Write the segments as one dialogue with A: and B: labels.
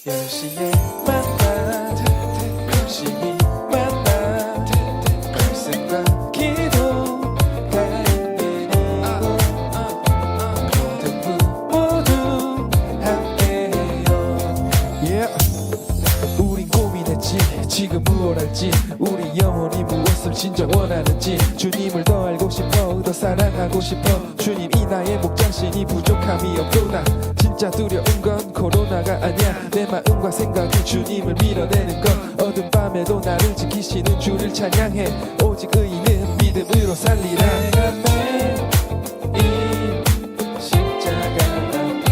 A: 10시에 만나 열심히 만나 말씀과 기도가 내리고 모두 함께해요. 우린 고민했지 지금 무엇 할지 우리 영혼이 무엇을 진정 원하는지 주님을 더 알고 싶어 더 사랑하고 싶어 주님 이 나의 목장신이 부족함이 없도다. 진짜 두려운 건 코로나가 아니야 내 마음과 생각이 주님을 밀어내는 것 어두운 밤에도 나를 지키시는 주를 찬양해 오직 의인은 믿음으로 살리라. 내가 매일 십자가 앞에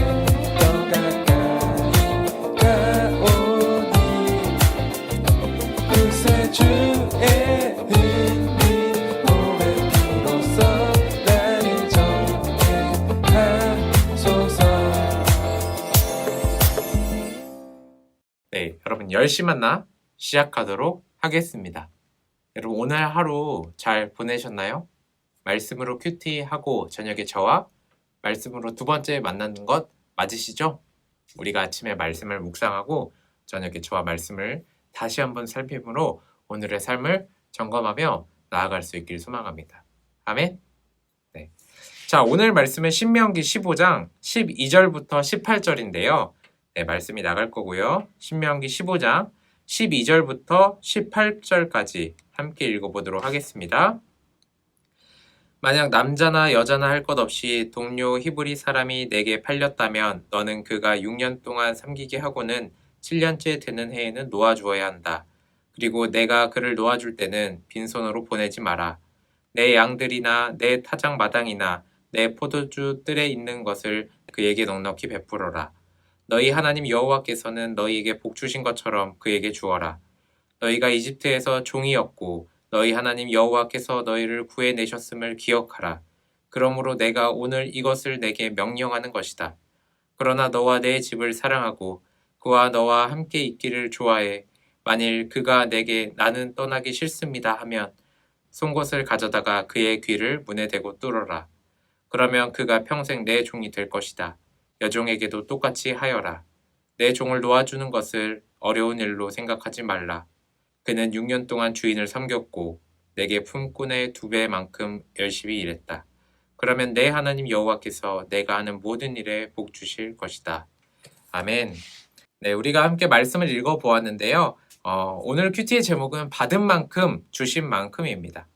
A: 더 가까이 가오니 그새 주의 은빛 보배 피로써 나를 정죄하소서.
B: 네, 여러분 10시 만나 시작하도록 하겠습니다. 여러분 오늘 하루 잘 보내셨나요? 말씀으로 큐티하고 저녁에 저와 말씀으로 두 번째 만나는 것 맞으시죠? 우리가 아침에 말씀을 묵상하고 저녁에 저와 말씀을 다시 한번 살핌으로 오늘의 삶을 점검하며 나아갈 수 있길 소망합니다. 아멘. 네. 자, 오늘 말씀은 신명기 15장 12절부터 18절인데요. 네, 말씀이 나갈 거고요. 신명기 15장 12절부터 18절까지 함께 읽어보도록 하겠습니다. 만약 남자나 여자나 할 것 없이 동료 히브리 사람이 내게 팔렸다면 너는 그가 6년 동안 섬기게 하고는 7년째 되는 해에는 놓아주어야 한다. 그리고 내가 그를 놓아줄 때는 빈손으로 보내지 마라. 내 양들이나 내 타작 마당이나 내 포도주 뜰에 있는 것을 그에게 넉넉히 베풀어라. 너희 하나님 여호와께서는 너희에게 복 주신 것처럼 그에게 주어라. 너희가 이집트에서 종이었고 너희 하나님 여호와께서 너희를 구해내셨음을 기억하라. 그러므로 내가 오늘 이것을 내게 명령하는 것이다. 그러나 너와 내 집을 사랑하고 그와 너와 함께 있기를 좋아해. 만일 그가 내게 나는 떠나기 싫습니다 하면 송곳을 가져다가 그의 귀를 문에 대고 뚫어라. 그러면 그가 평생 내 종이 될 것이다. 여종에게도 똑같이 하여라. 내 종을 놓아주는 것을 어려운 일로 생각하지 말라. 그는 6년 동안 주인을 섬겼고 내게 품꾼의 2배만큼 열심히 일했다. 그러면 내 하나님 여호와께서 내가 하는 모든 일에 복 주실 것이다. 아멘. 네, 우리가 함께 말씀을 읽어보았는데요. 오늘 큐티의 제목은 받은 만큼 주신 만큼입니다.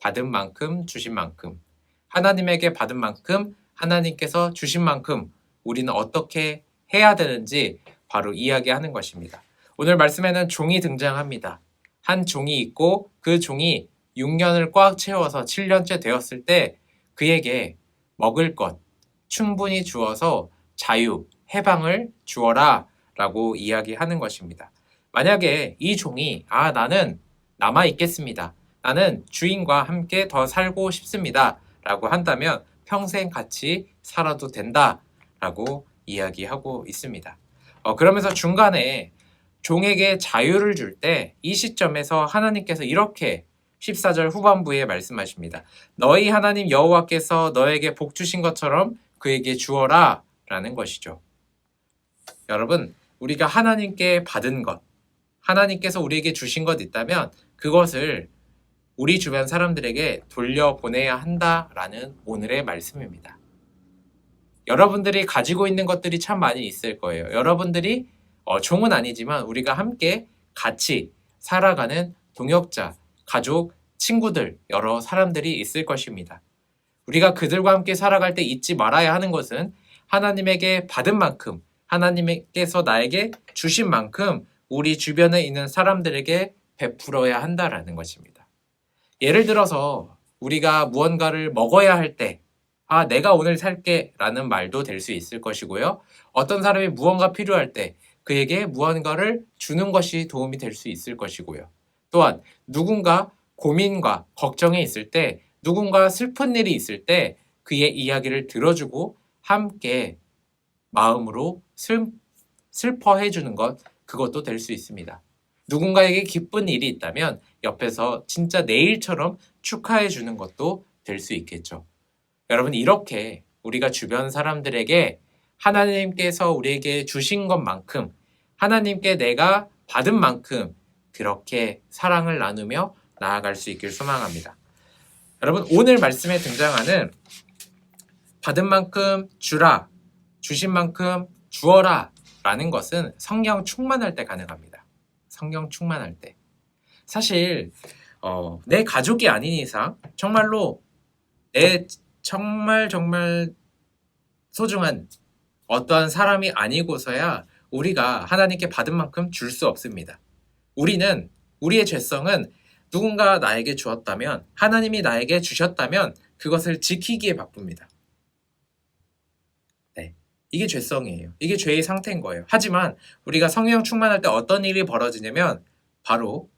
B: 받은 만큼 주신 만큼. 하나님에게 받은 만큼 하나님께서 주신 만큼 우리는 어떻게 해야 되는지 바로 이야기하는 것입니다. 오늘 말씀에는 종이 등장합니다. 한 종이 있고 그 종이 6년을 꽉 채워서 7년째 되었을 때 그에게 먹을 것 충분히 주어서 자유, 해방을 주어라 라고 이야기하는 것입니다. 만약에 이 종이 나는 남아 있겠습니다. 나는 주인과 함께 더 살고 싶습니다. 라고 한다면 평생 같이 살아도 된다 라고 이야기하고 있습니다. 그러면서 중간에 종에게 자유를 줄 때 이 시점에서 하나님께서 이렇게 14절 후반부에 말씀하십니다. 너희 하나님 여호와께서 너에게 복 주신 것처럼 그에게 주어라 라는 것이죠. 여러분, 우리가 하나님께 받은 것, 하나님께서 우리에게 주신 것 있다면 그것을 우리 주변 사람들에게 돌려보내야 한다라는 오늘의 말씀입니다. 여러분들이 가지고 있는 것들이 참 많이 있을 거예요. 여러분들이 종은 아니지만 우리가 함께 같이 살아가는 동역자, 가족, 친구들, 여러 사람들이 있을 것입니다. 우리가 그들과 함께 살아갈 때 잊지 말아야 하는 것은 하나님에게 받은 만큼, 하나님께서 나에게 주신 만큼 우리 주변에 있는 사람들에게 베풀어야 한다라는 것입니다. 예를 들어서 우리가 무언가를 먹어야 할 때 내가 오늘 살게 라는 말도 될 수 있을 것이고요. 어떤 사람이 무언가 필요할 때 그에게 무언가를 주는 것이 도움이 될 수 있을 것이고요. 또한 누군가 고민과 걱정이 있을 때 누군가 슬픈 일이 있을 때 그의 이야기를 들어주고 함께 마음으로 슬퍼해 주는 것 그것도 될 수 있습니다. 누군가에게 기쁜 일이 있다면 옆에서 진짜 내일처럼 축하해 주는 것도 될 수 있겠죠. 여러분 이렇게 우리가 주변 사람들에게 하나님께서 우리에게 주신 것만큼 하나님께 내가 받은 만큼 그렇게 사랑을 나누며 나아갈 수 있길 소망합니다. 여러분, 오늘 말씀에 등장하는 받은 만큼 주라, 주신 만큼 주어라 라는 것은 성령 충만할 때 가능합니다. 성령 충만할 때. 사실 내 가족이 아닌 이상 정말로 내 정말 소중한 어떠한 사람이 아니고서야 우리가 하나님께 받은 만큼 줄 수 없습니다. 우리의 죄성은 누군가 나에게 주었다면, 하나님이 나에게 주셨다면 그것을 지키기에 바쁩니다. 네, 이게 죄성이에요. 이게 죄의 상태인 거예요. 하지만 우리가 성령 충만할 때 어떤 일이 벌어지냐면 바로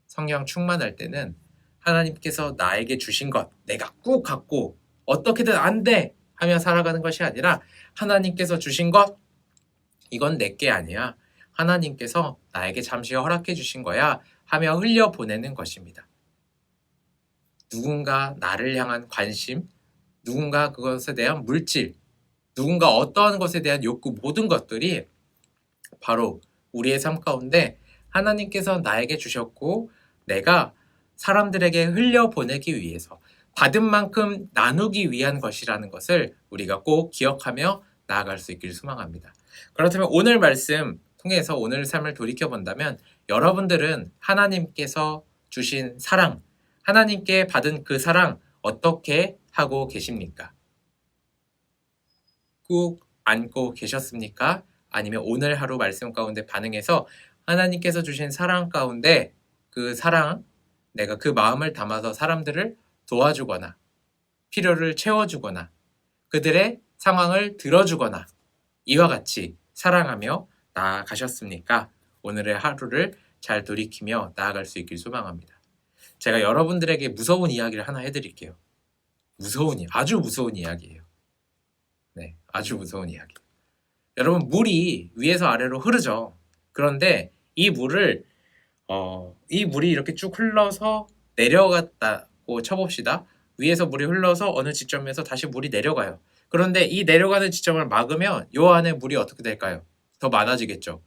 B: 성령 충만할 때는 하나님께서 나에게 주신 것 내가 꼭 갖고 어떻게든 안 돼 하며 살아가는 것이 아니라 하나님께서 주신 것 이건 내게 아니야. 하나님께서 나에게 잠시 허락해 주신 거야 하며 흘려보내는 것입니다. 누군가 나를 향한 관심, 누군가 그것에 대한 물질, 누군가 어떠한 것에 대한 욕구 모든 것들이 바로 우리의 삶 가운데 하나님께서 나에게 주셨고 내가 사람들에게 흘려보내기 위해서 받은 만큼 나누기 위한 것이라는 것을 우리가 꼭 기억하며 나아갈 수 있길 소망합니다. 그렇다면 오늘 말씀 통해서 오늘 삶을 돌이켜본다면 여러분들은 하나님께서 주신 사랑, 하나님께 받은 그 사랑 어떻게 하고 계십니까? 꾹 안고 계셨습니까? 아니면 오늘 하루 말씀 가운데 반응해서 하나님께서 주신 사랑 가운데 그 사랑, 내가 그 마음을 담아서 사람들을 도와주거나 필요를 채워주거나 그들의 상황을 들어주거나 이와 같이 사랑하며 나아가셨습니까? 오늘의 하루를 잘 돌이키며 나아갈 수 있길 소망합니다. 제가 여러분들에게 무서운 이야기를 하나 해드릴게요. 아주 무서운 이야기예요. 네, 아주 무서운 이야기. 여러분, 물이 위에서 아래로 흐르죠. 그런데 이 물이 이렇게 쭉 흘러서 내려갔다고 쳐봅시다. 위에서 물이 흘러서 어느 지점에서 다시 물이 내려가요. 그런데 이 내려가는 지점을 막으면 요 안에 물이 어떻게 될까요? 더 많아지겠죠.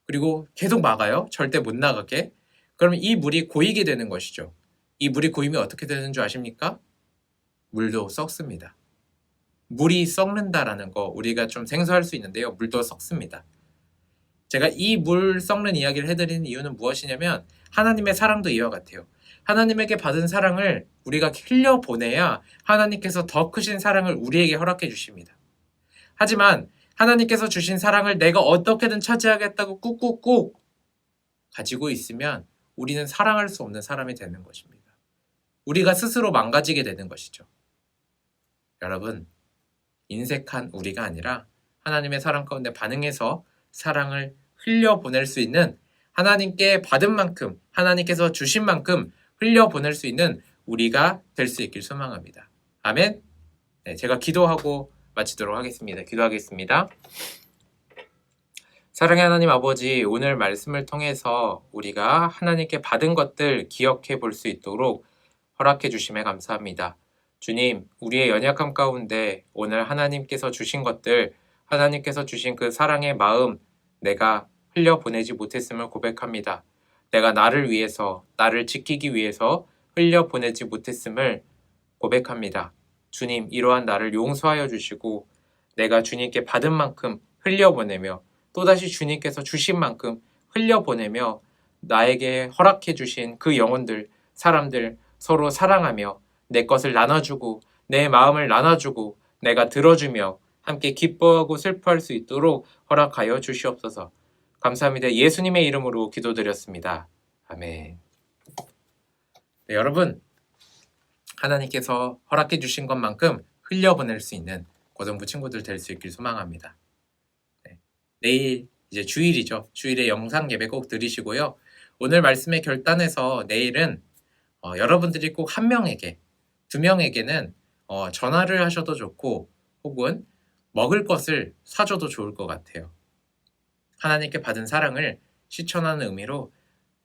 B: 그리고 계속 막아요. 절대 못 나가게. 그러면 이 물이 고이게 되는 것이죠. 이 물이 고이면 어떻게 되는 줄 아십니까? 물도 썩습니다. 물이 썩는다라는 거 우리가 좀 생소할 수 있는데요. 물도 썩습니다. 제가 이 물 썩는 이야기를 해드리는 이유는 무엇이냐면 하나님의 사랑도 이와 같아요. 하나님에게 받은 사랑을 우리가 흘려보내야 하나님께서 더 크신 사랑을 우리에게 허락해 주십니다. 하지만 하나님께서 주신 사랑을 내가 어떻게든 차지하겠다고 꾹꾹꾹 가지고 있으면 우리는 사랑할 수 없는 사람이 되는 것입니다. 우리가 스스로 망가지게 되는 것이죠. 여러분, 인색한 우리가 아니라 하나님의 사랑 가운데 반응해서 사랑을 흘려보낼 수 있는 하나님께 받은 만큼, 하나님께서 주신 만큼 흘려보낼 수 있는 우리가 될 수 있길 소망합니다. 아멘. 네, 제가 기도하고 마치도록 하겠습니다. 기도하겠습니다. 사랑의 하나님 아버지, 오늘 말씀을 통해서 우리가 하나님께 받은 것들 기억해 볼 수 있도록 허락해 주심에 감사합니다. 주님, 우리의 연약함 가운데 오늘 하나님께서 주신 것들, 하나님께서 주신 그 사랑의 마음 내가 흘려보내지 못했음을 고백합니다. 내가 나를 위해서, 나를 지키기 위해서 흘려보내지 못했음을 고백합니다. 주님, 이러한 나를 용서하여 주시고 내가 주님께 받은 만큼 흘려보내며 또다시 주님께서 주신 만큼 흘려보내며 나에게 허락해 주신 그 영혼들, 사람들 서로 사랑하며 내 것을 나눠주고 내 마음을 나눠주고 내가 들어주며 함께 기뻐하고 슬퍼할 수 있도록 허락하여 주시옵소서. 감사합니다. 예수님의 이름으로 기도드렸습니다. 아멘. 네, 여러분, 하나님께서 허락해 주신 것만큼 흘려보낼 수 있는 고등부 친구들 될 수 있길 소망합니다. 네, 내일 이제 주일이죠. 주일에 영상 예배 꼭 드리시고요. 오늘 말씀의 결단에서 내일은 여러분들이 꼭 한 명에게, 두 명에게는 전화를 하셔도 좋고 혹은 먹을 것을 사줘도 좋을 것 같아요. 하나님께 받은 사랑을 실천하는 의미로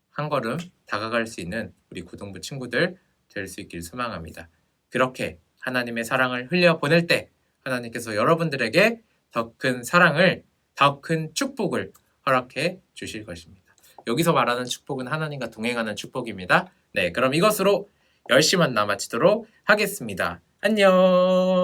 B: 한 걸음 다가갈 수 있는 우리 고등부 친구들 될 수 있길 소망합니다. 그렇게 하나님의 사랑을 흘려보낼 때 하나님께서 여러분들에게 더 큰 사랑을 더 큰 축복을 허락해 주실 것입니다. 여기서 말하는 축복은 하나님과 동행하는 축복입니다. 네, 그럼 이것으로 10시 만나 마치도록 하겠습니다. 안녕.